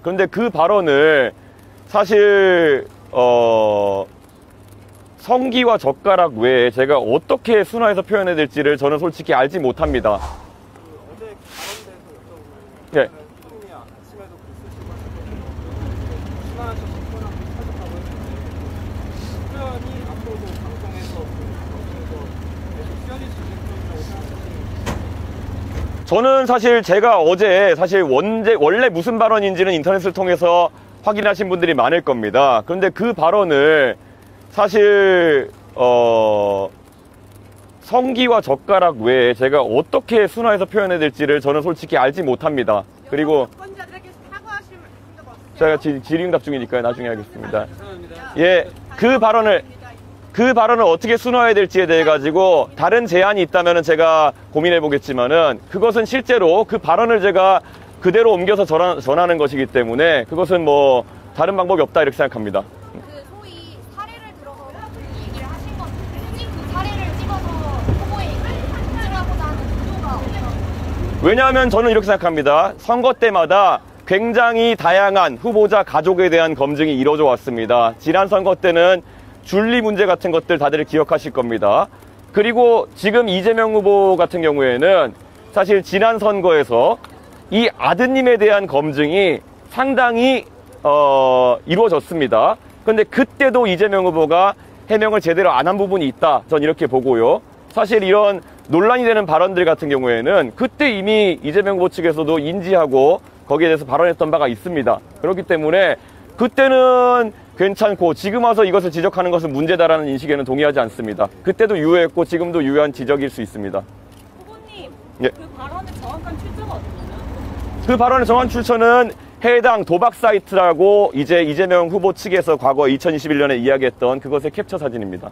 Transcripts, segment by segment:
그런데 그 발언을 사실 성기와 젓가락 외에 제가 어떻게 순화해서 표현해야 될지를 저는 솔직히 알지 못합니다. 어제 발언대에서 여쭤보면 예. 수동이 아침에도 글 쓰시고 순화하셔서 표현하고 하셨다고 했는데 표현이 앞으로도 방송에서 계속 쓰여질 수 있는 표현이라고 생각하시는 저는 사실 제가 어제 사실 원래 무슨 발언인지는 인터넷을 통해서 확인하신 분들이 많을 겁니다. 그런데 그 발언을 사실 성기와 젓가락 외에 제가 어떻게 순화해서 표현해야 될지를 저는 솔직히 알지 못합니다. 그리고 제가 질의응답 중이니까요. 나중에 하겠습니다. 예, 그 발언을 어떻게 순화해야 될지에 대해 가지고 다른 제안이 있다면 제가 고민해 보겠지만은 그것은 실제로 그 발언을 제가 그대로 옮겨서 전하는 것이기 때문에 그것은 뭐 다른 방법이 없다 이렇게 생각합니다. 그 소위 사례를 들어서 얘기를 하신 건데 굳이 그 사례를 찍어서 후보에 공증하고자 하는 의도가 없어요. 왜냐하면 저는 이렇게 생각합니다. 선거 때마다 굉장히 다양한 후보자 가족에 대한 검증이 이루어져 왔습니다. 지난 선거 때는 준리 문제 같은 것들 다들 기억하실 겁니다. 그리고 지금 이재명 후보 같은 경우에는 사실 지난 선거에서 이 아드님에 대한 검증이 상당히 이루어졌습니다. 그런데 그때도 이재명 후보가 해명을 제대로 안 한 부분이 있다. 전 이렇게 보고요. 사실 이런 논란이 되는 발언들 같은 경우에는 그때 이미 이재명 후보 측에서도 인지하고 거기에 대해서 발언했던 바가 있습니다. 그렇기 때문에 그때는 괜찮고 지금 와서 이것을 지적하는 것은 문제다라는 인식에는 동의하지 않습니다. 그때도 유효했고 지금도 유효한 지적일 수 있습니다. 후보님, 예. 그 발언의 정확한 출처가 어디나요? 그 발언의 정확한 출처는 해당 도박 사이트라고 이제 이재명 후보 측에서 과거 2021년에 이야기했던 그것의 캡처 사진입니다.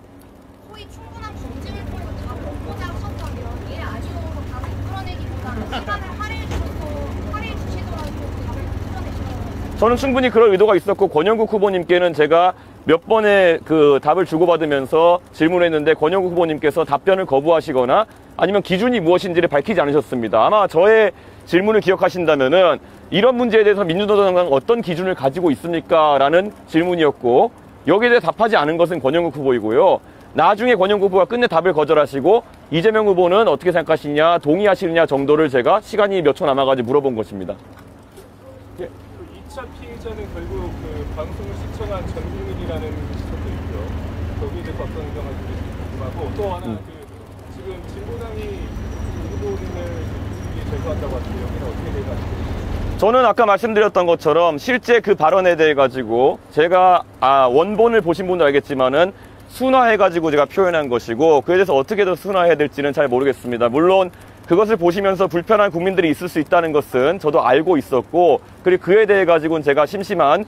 소위 충분한 검증을 통해서 다 먹고자 하셨다면 이를 아쉬워서 답을 이끌어내기보다는 시간을 할애해 주시더라도 답을 이끌어내시더라고요. 저는 충분히 그럴 의도가 있었고 권영국 후보님께는 제가 몇 번의 그 답을 주고받으면서 질문했는데 권영국 후보님께서 답변을 거부하시거나 아니면 기준이 무엇인지를 밝히지 않으셨습니다. 아마 저의 질문을 기억하신다면은 이런 문제에 대해서 민주노동당 어떤 기준을 가지고 있습니까? 라는 질문이었고 여기에 대해 답하지 않은 것은 권영국 후보이고요. 나중에 권영국 후보가 끝내 답을 거절하시고 이재명 후보는 어떻게 생각하시냐, 동의하시느냐 정도를 제가 시간이 몇 초 남아가지고 물어본 것입니다. 그 2차 피해자는 결국 그 방송을 시청한 전국민이라는 지적도 있고요. 거기에 대해서 어떤 의견을 궁금하고 또 하나 그 지금 진보당이 후보님을 제소한다고 하는데 여기는 어떻게 될까요? 저는 아까 말씀드렸던 것처럼 실제 그 발언에 대해 가지고 제가 원본을 보신 분도 알겠지만은 순화해 가지고 제가 표현한 것이고 그에 대해서 어떻게 더 순화해야 될지는 잘 모르겠습니다. 물론 그것을 보시면서 불편한 국민들이 있을 수 있다는 것은 저도 알고 있었고 그리고 그에 대해 가지고는 제가 심심한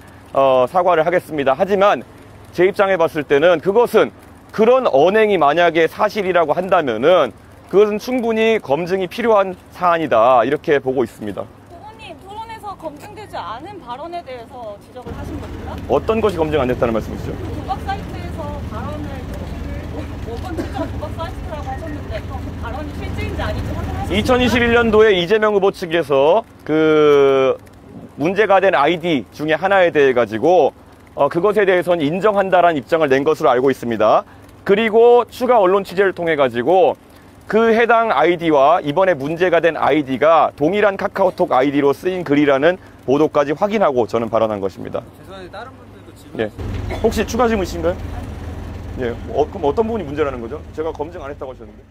사과를 하겠습니다. 하지만 제 입장에 봤을 때는 그것은 그런 언행이 만약에 사실이라고 한다면은 그것은 충분히 검증이 필요한 사안이다 이렇게 보고 있습니다. 후보님, 토론에서 검증되지 않은 발언에 대해서 지적을 하신 겁니다. 어떤 것이 검증 안 됐다는 말씀이시죠? 도박 사이트에서 발언을 원본 출처가 도박 사이트라고 하셨는데 그 발언이 실제인지 아닌지 확인하셨습니까? 2021년도에 이재명 후보 측에서 그 문제가 된 아이디 중에 하나에 대해 가지고 그것에 대해서는 인정한다라는 입장을 낸 것으로 알고 있습니다. 그리고 추가 언론 취재를 통해 가지고 그 해당 아이디와 이번에 문제가 된 아이디가 동일한 카카오톡 아이디로 쓰인 글이라는 보도까지 확인하고 저는 발언한 것입니다. 죄송한데 다른 분들도 지금 예. 혹시 추가 질문 있으신가요? 예. 그럼 어떤 부분이 문제라는 거죠? 제가 검증 안 했다고 하셨는데.